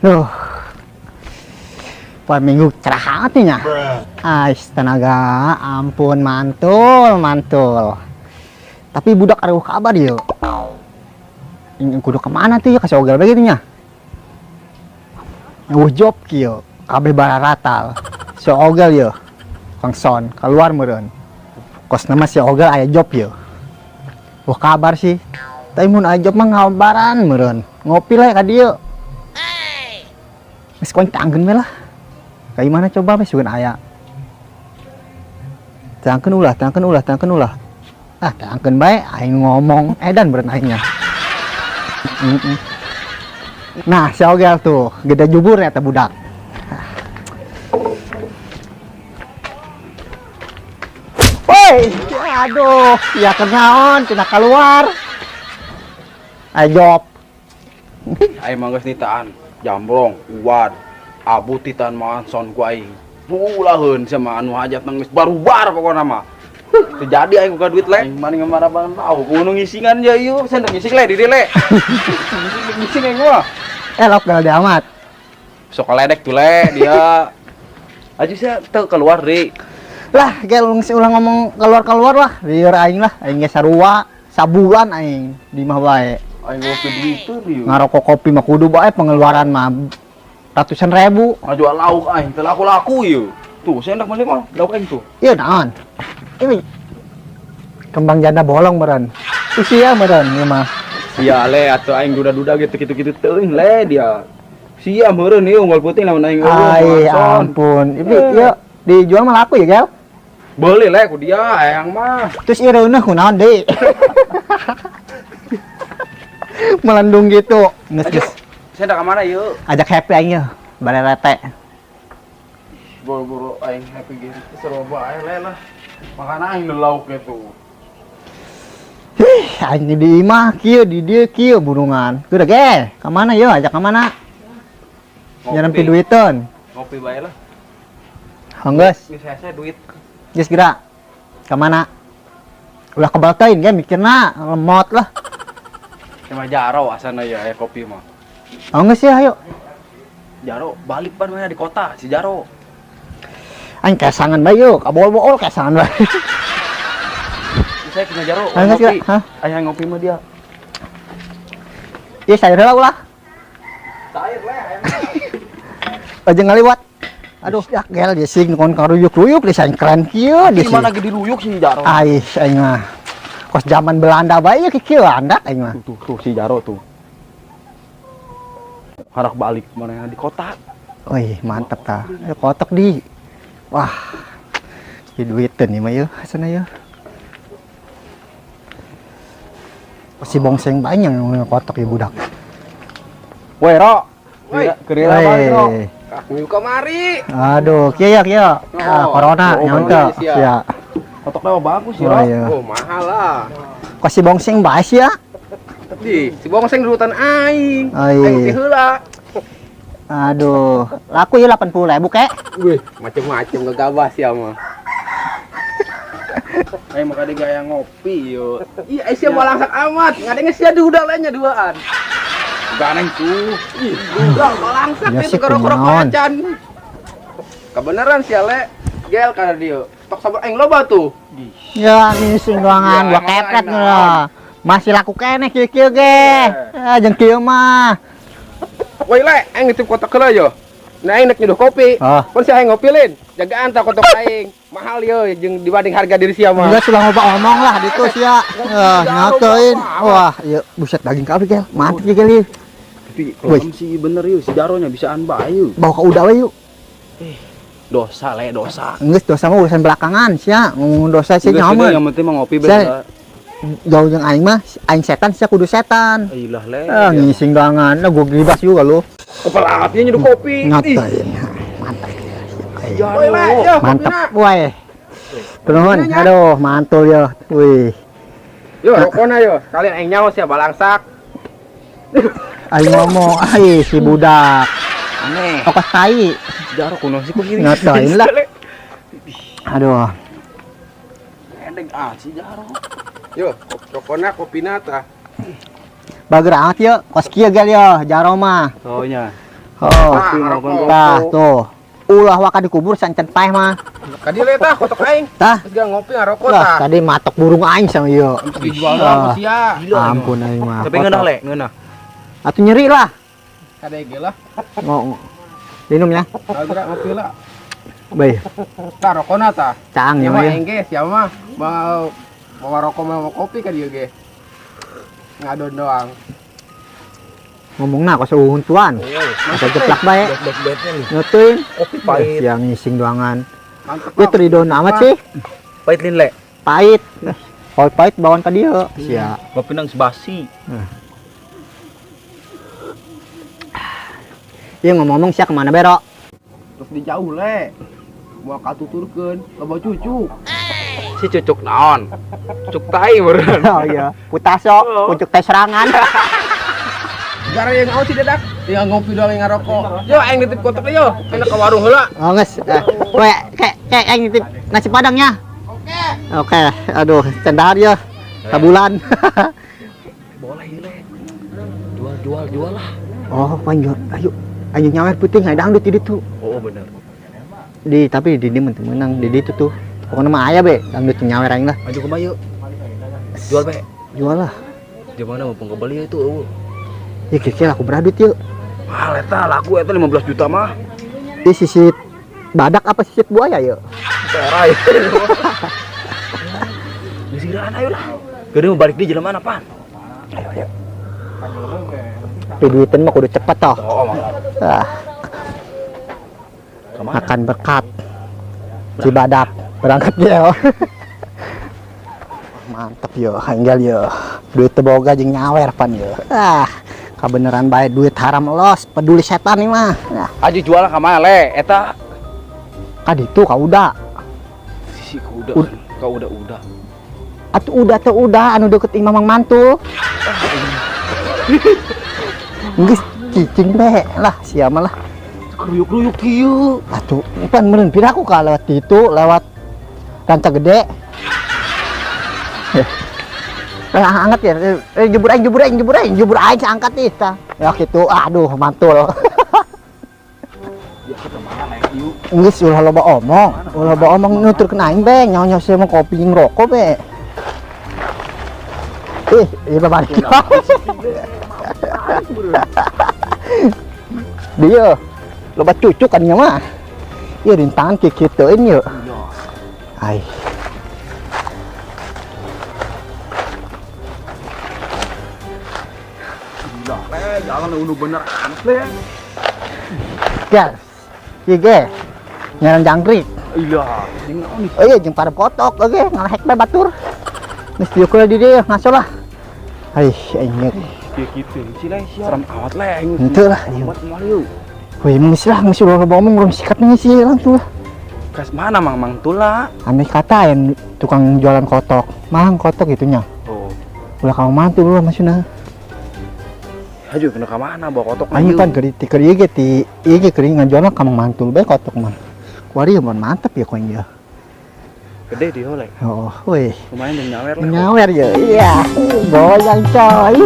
Duh. Buat minggu cerah hatinya. Tenaga, ampun mantul. Tapi budak ada kabar dia. Ini kudu kemana tuh ya kasih ogal begitunya. Job kieu, kabeh bararatal. Si ogal ya. Kongson keluar meureun. Kos nama si ogal aya job ya. Wah kabar sih. Tapi mun aya job mah ngabaran meureun. Ngopi lah ka dieu. Geus kontangkeun we lah. Kayak mana coba wes sugan aya. Tangkeun ulah. Ah, tangkeun bae aing ngomong edan beureun aingnya. Nah, si ogal tuh gede jubur ya budak. Woi, aduh, ya kenaon, cenah keluar. Ayo job. Aing mah geus nitaan, jambrong, uad, abu titan manson ku aing. Pulaheun sama anu hajat nang geus barubar pokona mah. Terjadi aing buka duit le. Aing mani ngamaraban tahu kudu ngisingan ya ieu, sendok ngising le di dieu le. Ngising aing mah. Elok gal amat. Sok ledek tuh le dia. Aja saya teu keluar deui. Lah, gel ulang ngomong keluar lah. Lieur aing lah, aing ge sarua sabulan aing di mah bae. Aing ngopi duit teu ieu. Ngarokok kopi mah kudu bae pengeluaran mah ratusan ribu. Ngajual lauk aing teu laku-laku ieu. Tuh, saya hendak beli mah lauk aing tuh. Ieu naon? Ini kembang janda bolong meureun. Usia meureun ieu mah. Sia le atuh aing duda-duda gitu teuing le dia. Sia meureun ieu unggul putih lamun aing Ai ampun. Ieu dijual mah laku ya, Gel? Boleh le ku dia ayang mah. Terus ieu reuneuh kunaon deui? Melendung gitu. Geus. Saya hendak ka mana ieu? Ajak happy aing yeuh, bare rete. Boro-boro aing happy gitu seru bae le lah. Makana aing lauk gitu. Aing di imah kieu di dieu kieu burungan. Kudu ge, ka mana yeuh? Ajak ka mana? Nyarempi duiteun. Ngopi bae lah. Hanggeus. Geus saya duit. Geus geura. Ka mana? Ulah kebal teuing ge mikirna lemot lah. Cuma jaro asana ya kopi mah. Hanggeus ya ayo. Jaro balik pan mah di kota si Jaro. Aing kesangan bae yeuh, kabol-bol kesangan bae. Saya kena Jaro ngopi. Aya ngopi mah dia. Ieu sayur heula ulah. Sayur le aya mah. Aja ngaliwat. Aduh, yak gel dia sing kon karuyuk-ruyuk desain keren kieu di mana lagi diruyuk si Jaro. Ai, aing mah. Kos zaman Belanda bae ieu kieu landak aing mah. Tuh si Jaro tuh. Harak balik mana di kota. Wih, mantep tah. Ayo kotok di. Wah. Ieu duiteun ieu mah yeuh, asana yeuh. Si bongseng banyak yang kotok ya budak. Woi, Ro. Woi, Kerila balik, Ro. Kaku kamari. Aduh, kieu ya. Corona nyaon teh. Sia. Kotok dewa bagus Oh, ya, Ro. iya. Oh, mahal lah. Kok si bongseng bae sia? Di, si bongseng dudutan aing. Oh, iya. Aing teh heula. Aduh, laku ya 80.000 kek. Wih, macem-macem gegabah sia mah. Aing mah kade gaya ngopi yo. Iya, sia balangsak amat. Ngadenge sia duda lainnya duaan. Ganeng tuh. Ih, duda balangsak Ya itu sih, kerok-kerok kunaon. macan. Kebenaran sia le. Gel kana dia. Tok sabar aing loba tuh. Ya, ini sing ruangan Ya, gua emang kepret enak. lah. Masih laku keneh kieu-kieu ge. Jeung kieu mah. Woi le, aing ngitip kotak heula yo. Nah, aing nek nyeduh kopi. Oh. Pun sia aing ngopilin. Jagaan tah kotak aing. Mahal yo jeung dibanding harga diri sia mah. Enggak sudah ngobrol ngomong lah ditu sia. Nyakeun. Wah, ieu buset daging kabeh gel. Mantep ya gel ieu. Tapi kalau sih bener yuk, si Jaronya bisaan bae yuk. Bawa ka udah we yuk. Dosa le, dosa. Geus dosa mah urusan belakangan sia. Ngomong dosa sih Geus nyaman. yang penting mah ngopi Saya- beda. Jauh jeung aing mah, aing setan sia kudu setan. Ilah le. Ngising doangan, gua gibas juga lu. Kepala apinya nyeduh kopi. Ngatain. Mantap. Woi le, yo Mantap, kopina. woi. Turun, aduh, mantul ya. Wih, Yo, rokona yo. Kalian aing nyaho sia balangsak. aing ngomong, ai si budak. Aneh. Okas tai. Jaro kuno sih kok gini. Ngatain lah. Aduh. Endeng si Jaro. Yo, rokona kopina tah. Bager amat ya, kos kieu gel ya, jaro mah. Soalnya Oh, Nah, tuh. Ulah waka dikubur sancen paeh mah. Kadi le tah kotok aing. Tah. Terus gak ngopi ngarokok Lah, tah. tadi matok burung aing sama ieu. Dijual doang sia. Ampun aing mah. Tapi ngeunah le, ngeunah. Atuh nyeri lah. Kada ge lah. Mau minum ya. Agak ngopi lah. Bae, Tah rokona tah. caang ya Ya mah mah. aing ge siapa mah mau rokok mau kopi ka dieu ge. Ngadon doang. Ngomongna kok seuhun tuan. Asa jeplak bae. Bet-betnya nih. Nyutuin. Kopi pahit. Yang ngising doangan. Mantep. Dia teridon amat sih. Pahit lin le. Pahit. Kalau pahit bawaan ka dieu. Sia. Kopi nang sebasi. Ieu ngomong-ngomong sia kemana bero? Terus dijauh le. Mau katuturkeun loba cucu. Si cucuk naon? Cucuk tai meureun. Oh iya, putaso, pucuk teh serangan. Gara yang au sih dadak. Tinggal ngopi doang yang ngarokok. Yo aing nitip kotak yo. Enak ke warung heula. Oh nges, we kayak yang nitip nasi padangnya. Oke, aduh, cendar ya, sabulan. Boleh le. Jual lah. Oh, panjur, ayo nyawer puting, ayo dangdut di ditu. Oh bener. Tapi di dia menang di ditu tuh. Pokoknya mah aya be, dangdut nyawer aing lah. Maju ke bayu. Jual be. Jual lah. Di mana mau pengembali itu? Ya kira-kira aku beradut yuk. Ah, eta laku eta 15 juta mah. Di sisit badak apa sisit buaya yuk? Terai. Disiran ayo lah. Gede mau balik di jalan mana, Pan? Ayo. Duitan mah kudu cepet toh. Oh, Ah, kemana? makan berkat. Cibadak berangkat ya. Mantep yo, hanggal yo. Duit teboga jeung nyawer pan yo. Kebeneran baik duit haram los, peduli setan nih mah. Aji jual ka mana le? Eta Kaditu ka udah. sisi kuda. Kau udah. Atuh udah tuh udah anu deket imam mantul. Geus cicing be lah sia mah lah. Kruyuk-kruyuk kieu. Atuh pan meureun piraku ka lewat itu lewat ranca gede. Angkat ya, jebur aing angkat nih tah. Ya gitu, aduh mantul. Geus ulah loba omong nuturkeun aing be, nyawa saya mau kopi jeung rokok be. Ieu babalik. Dia loba cucuk kan nya mah. Ieu rintangan kikiteuin yeuh. Ai. Jangan unu bener anak le. Gas. Ieu ge. Nyaran jangkrik. Iya, jeung naon nih? Oh iya jeung para kotok oge ngalehek bae batur. Geus dieu kula di dieu ngaso lah. Ai anjir. Kieu kitu si le serem amat le aing. Henteu lah. Amat moal yeuh. Woi geus lah geus ulah ngomong urang sikatnya sih langsung lah. Kas mana mang tula? Aneh kata yang tukang jualan kotok. Mang kotok gitunya. Oh. Ulah kamu mantu lu maksudna. Haju kena ka mana bawa kotok Aing pan keur ieu ge ti ieu ge keur ngajualna ka mang mantul bae kotok mah. Kuari mun mantep ya koin ya. Gede di hole. Oh, woi. Lumayan jeung nyawer lah. Nyawer ya. Iya. Goyang coy.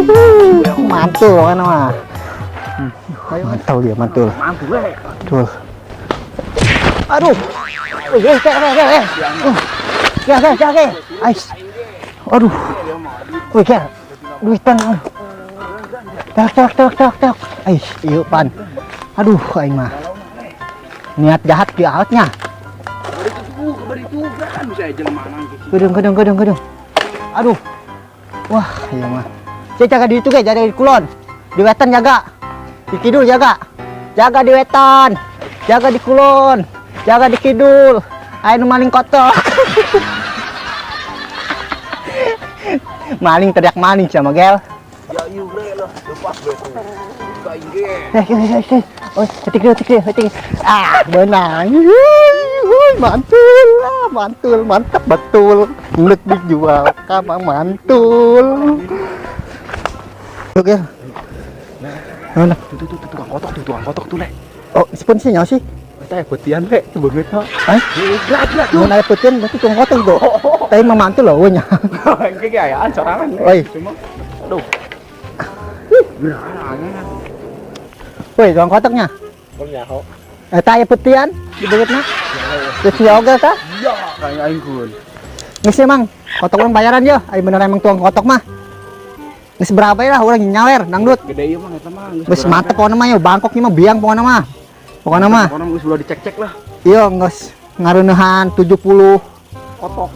Mantul kan mah. Mantul dia mantul. Mantul le. Tuh. Aduh. Wih, Oke. Ais. Aduh. Wih, Kel. Duitan. Tak. Ais, ieu pan. Aduh, aing mah. Niat jahat di awetnya. Beri juga kan bisa jelema nang kieu. Gedung. Aduh. Wah, iya mah. Saya jaga di itu ge, jaga di kulon. Di wetan jaga. Di kidul jaga. Jaga di wetan. Jaga di kulon. Jaga di kidul. Ayo maling kotor. Maling teriak maling sama gel. Ya ieu le lah, lepas betul. Kain ge. Oh, ketik dia. Ah, benang. Mantul, mantap betul. Ngelek dijual, kamang mantul. Oke. Mana? Tuh tukang kotok tuh le. Oh, sponsor nyawa sih? Eta putian le, beungeut ha. Gerak. Mun aya peuteun berarti tukang kotok tuh. Tapi mah mantul loh nya. Engke ge ayaan sorangan. Oi. Cuma aduh. Woi, tukang kotoknya. Eta aya petian di beutna. Geus si Ogel tah. Iya, kayak aing kun. Geus ya Mang, kotok urang bayaran yo. Ai bener emang tuang kotok mah. Geus berapa lah urang nyawer dangdut. Gede ieu mah eta mah. Geus mantep pokona mah yo, Bangkok ieu mah biang pokona mah. Pokona mah. Pokona geus ulah dicek-cek lah. Iya, geus ngareunehan 70 Kotok.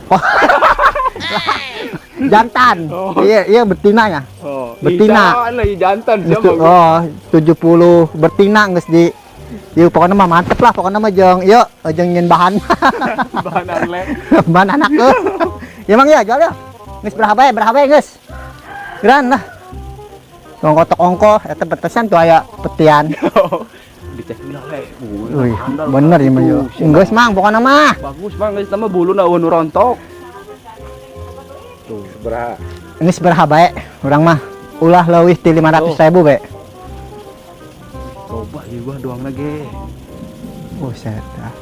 jantan. Iya betina ya. Oh, betina. Jantan Oh, 70 betina geus di ieu pokona mah mantep lah pokona mah jeung ieu jeung nyeun bahan. bahan arlek. bahan anak tuh. Ya Mang ya, jual ya. Geus berapa bae geus. Geran lah. Tong kotok ongko eta petesan tuh aya petian. Dicek ulah le. Wih, bener ya mah yo. Geus Mang pokona mah. Bagus Bang, geus mah buluna nu rontok. Tuh, beraha. Geus berapa bae urang mah ulah leuwih ti 500.000 be. Coba ieu gua doang lagi. Buset dah.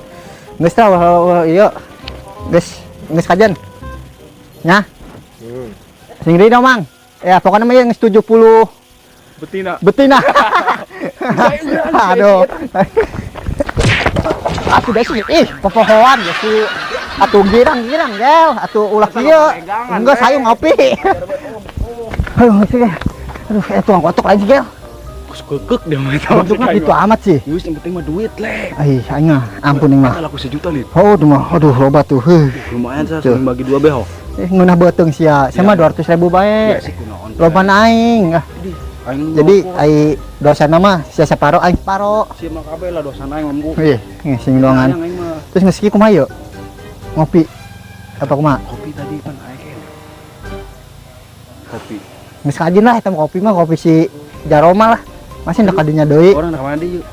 Geus tah ieu. Geus kajen. Nya. Sing deui dong Mang. Ya pokona mah geus 70 Betina. betina. Aduh. Atuh deh sih, popohoan ya sih. Atuh girang gel, atuh ulah kieu. Enggak sayu ngopi. Aduh, sih. Aduh, tuang kotok lain sih gel. Kekek dia mah eta. Bentuknya gitu amat sih. Geus yang penting mah duit le. Ai, aing mah ampun ning mah. Laku 1 juta lit. Oh, aduh loba tuh. Lumayan sah, saling bagi 2 beho. Ngeunah beuteung sia. Saya mah 200.000 bae. sih kunaon. Loba aing. Aing Jadi ai dosana mah sia separo aing separo. si mah kabeh lah dosana aing lembu. Ih, sing doangan. Aing mah Terus geus kieu kumaha yeuh? Ngopi. Apa kumaha? kopi tadi kan aing. Kopi. Geus kajin lah eta mah kopi mah kopi si Jaroma lah. Masih ndak kadinya deui. Orang nak mana di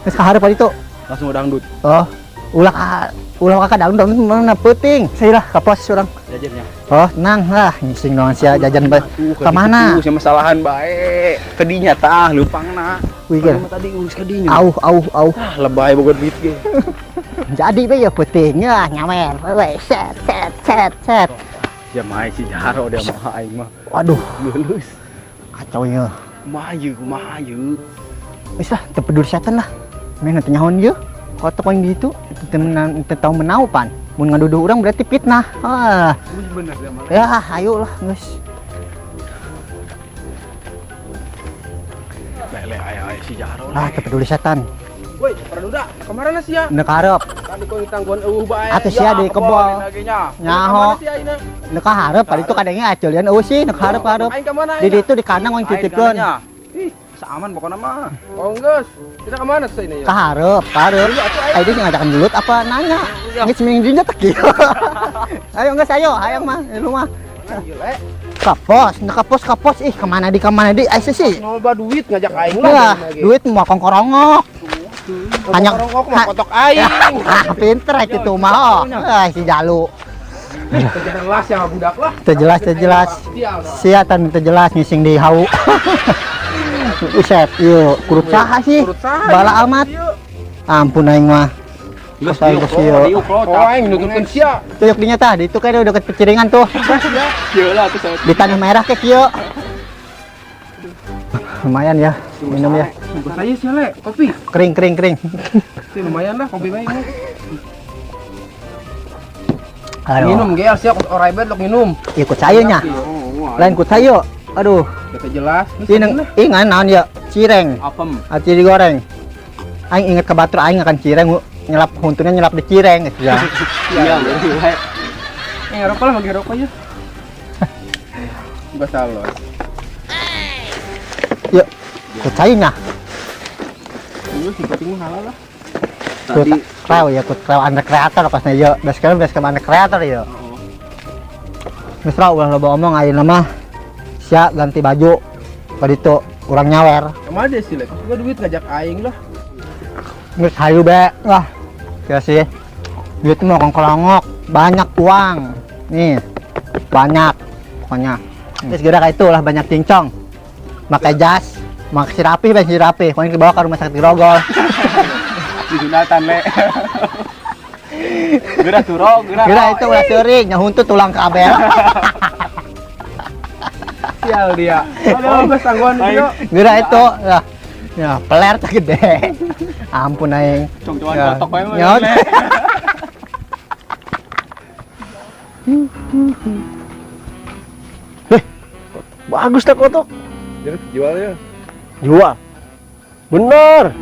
Geus kaharep itu. langsung dangdut. Oh, ulah kakak daun mana peuting. Saya lah ka pos urang. Jajannya. Oh, tenang lah, ngising doang sia jajan bae. Ka mana? Sih masalahan bae. Kedinya tah lupangna. Wih, Gel. Tadi urus kadinya. Au. Ah, lebay boga duit ge. Jadi bae ya peutingnya nyawer. We set. Ya mai si Jaro dia mah aing mah. Waduh, Geulus. kacau nya. Kumaha ieu. Wis lah, teu peduli setan lah. Men nanti nyahoan ieu. Kotok yang gitu, teu tahu menaupan. Mun ngaduduh urang berarti fitnah. Ah, Bener dia mah. ya ayo lah, geus. Lele aya si Jaro. Ah, teu peduli setan. Woi, Praduda, kemana sia? Neuk hareup. Tadi kau tangguhan bae. Atuh sia di kebol. Nyaho. Kemana sia ini? Neuk hareup, tadi itu kadangnya aceulian eueuh sih, neuk hareup. Aing kemana? Di ditu di kandang yang titipkeun. Ih, Aman pokoknya mah. oh geus. Kita kemana tuh ini ya? Kahareup. Ayo dia ngajakan gelut apa nanya. Geus mingdinya teh kieu. Ayo geus ayo, hayang mah, lu mah. Kapos, kapos. Ih, kemana di? Ayo sih. Nyoba duit ngajak aing Wah, duit mau kongkorongok. Hanya rongok mah kotok aing. Pinter itu mah. Si Jalu. Jelas ya budak lah. Terjelas. Siatan terjelas ngising di hau. Uset, yuk, kurut saha sih? Bala amat. Ampun aing mah. Geus Geus Oh, aing nutupkeun sia. Tuyuk dinya tah, di itu kan udah deket peciringan tuh. Ieu lah tuh saya. Di tanah merah ke kieu. Lumayan ya, minum ya. Bungkus aja sih le, kopi. Kering. Sih lumayan lah kopi bae. Aduh, Minum ge sia orai bet lo minum. ikut saya nya. Lain ikut saya. Aduh, Kita jelas. ini ingan naon ya? Cireng. Apem. Aci digoreng. Aing inget ke batur aing akan cireng nyelap hunturnya nyelap di cireng gitu ya. Iya. Ngerokok lah, bagi rokok ya. Enggak salah. Yuk, ikut saya nya. Iya, si penting halal lah. Ikut krew ya, ikut krew anak kreator pasnya yuk. Basecamp anak kreator ya. Misra ulah loba omong ayeuna mah sia ganti baju ka ditu urang nyawer. Kemana dia sih le? Gua duit ngajak aing lah. Geus hayu be. Wah. Kira sih. Duit mah kongkolongok, banyak uang. Nih. Banyak pokoknya. Terus gerak itu lah banyak cincong. Pakai jas, pakai sirapi, pokoknya dibawa ke rumah sakit Grogol. Di sunatan le. Geura turo, Gerak itu ulah seuring, nyahuntut tulang kabel. Sial dia. Aduh, geus tangguhan dia. Gerak itu lah Ya, peler tak gede. Ampun aing. Cong-congan Ya. kotok wae mah. Nyot. Bagus tak kotok. Jadi jual ya. Jual. Bener.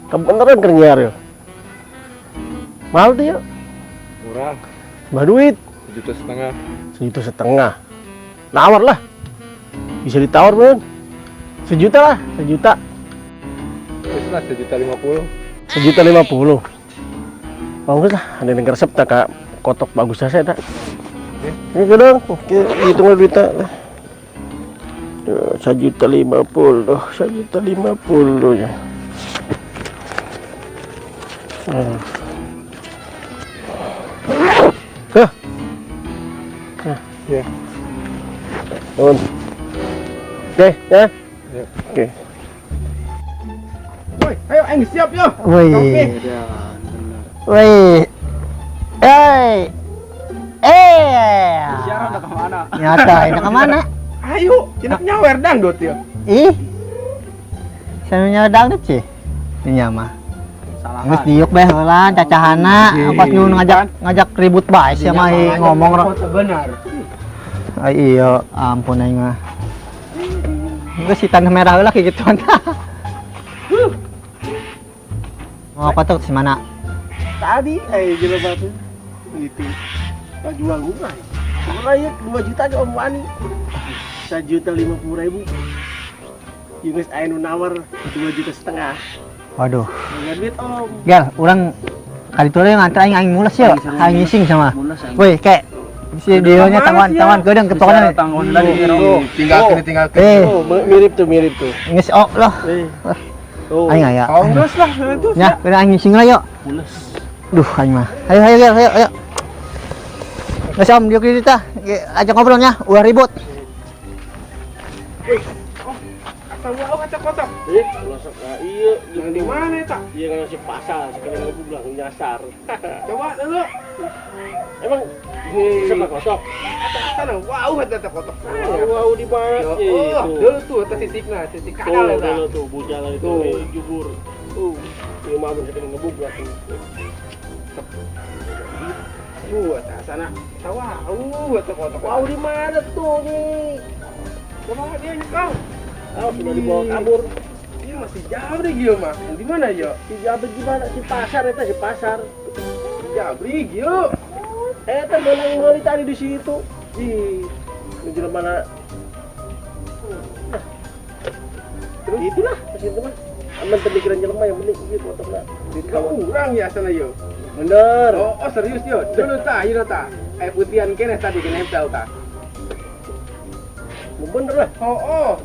Kebeneran kernyar ya. Mahal tuh ya. Murah. Bah duit. 1,5 juta. 1,5 juta. Nawar lah. Bisa ditawar belum? 1 juta lah. 1 juta. Wis lah 1,50 juta. 1,50 juta. Bagus lah. Ada yang resep tak kak kotok bagus saya tak. Ini kadang hitung duitnya. 1,50 juta. 1,50 juta ya. Ya. Oke, ya. Ya. Oke. Woi, ayo aing siap yo. Woi. Oke. Woi. Siaran udah kemana? Nyata, ini kemana? Ayo, jenak nyawer dangdut ya. Ih. Saya nyadang sih. Ini mah. Geus diuk beh heula cacahana, pas nyun ngajak ribut bae sia mah ngomong ro. Benar. Ai iya, ampun aing mah. Geus si tanda merah heula kitu tah. Mau kotok si mana? Tadi jelema tuh gitu. Tak jual murah. Sebenarnya 2 juta aja Om Wani. 1,50 juta. Yunus aya nu nawar 2,5 juta. Waduh. Enggak duit Om. Gal, urang kali itu yang nganter aing mulas ya, aing ngising sama. Woi, kek si dionya tangan keudang ketokana. Tangan lagi tinggal Oh, mirip tuh. Geus oh loh. Oh. Aing aya. Oh, geus lah itu. Ya, kena aing ngising lah yuk. Mules. Duh, aing mah. Ayo. Geus om diuk di tah. Ajak ngobrolnya, ulah ribut. Kaca kotak. Masuk iya Yang di mana tak? Iya kan si pasar sekali lagi bilang nyasar. Coba dulu. Emang sama kotok. Sana, wow, ada kotak. Wow di mana? Oh, dulu tuh titiknya, titik kadal ya. Dulu tuh bujal itu Tuh. jubur. Ini mah sekali ngebublak. Tak sana. Tawa, ada kotak. Wow di mana tuh nih? Coba dia nyekal. Oh, sudah dibawa kabur. Dia masih jauh deh Gio mah. Di mana yo? Si Jabet gimana? Si pasar itu si pasar. Jabri Gio. Menang ngali tadi di situ. Di menjelang mana? Terus itulah ke situ mah. Aman terpikiran jelema yang penting gitu fotonya. Di Kamu kurang ya sana yo. Bener. Oh serius yo. Dulu tak, iya tak. Putihan kene tadi kena tahu tak. Bener lah. Oh.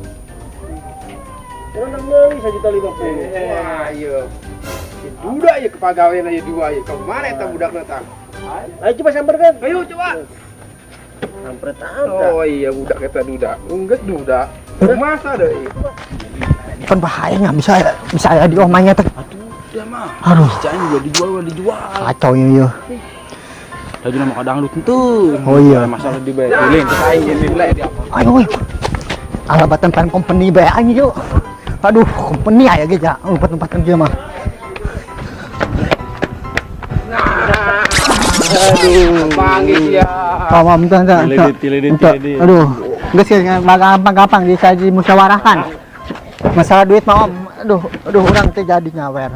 Orang nang 1,50 juta. Wah, iya. Budak ya kepegawaian aja dua ya. Kemana eta budakna tang? Ayo coba samperkan. Ayo coba. Sampret ada. Oh iya budak eta duda. Enggak duda. Masa deh. Kan bahaya nggak bisa ya di omanya teh. Ya mah. Aduh, Jangan juga dijual. kacau ya. Lagi nama kadang lu tentu. Oh iya. Masalah di bayar. Piling kesaing nilai dia. Ayo woi. Alabatan pan company bae aing yuk. Aduh, company aya ge ja. Tempat kerja mah. Aduh. Panggil ya. Paham tah. Tiledit. Aduh, geus gampang bisa dimusyawarahkan. Masalah duit mah om, aduh urang teh jadi nyawer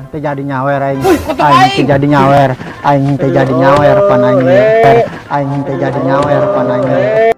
aing. Aing teh jadi nyawer pan aing teh jadi nyawer pan aing.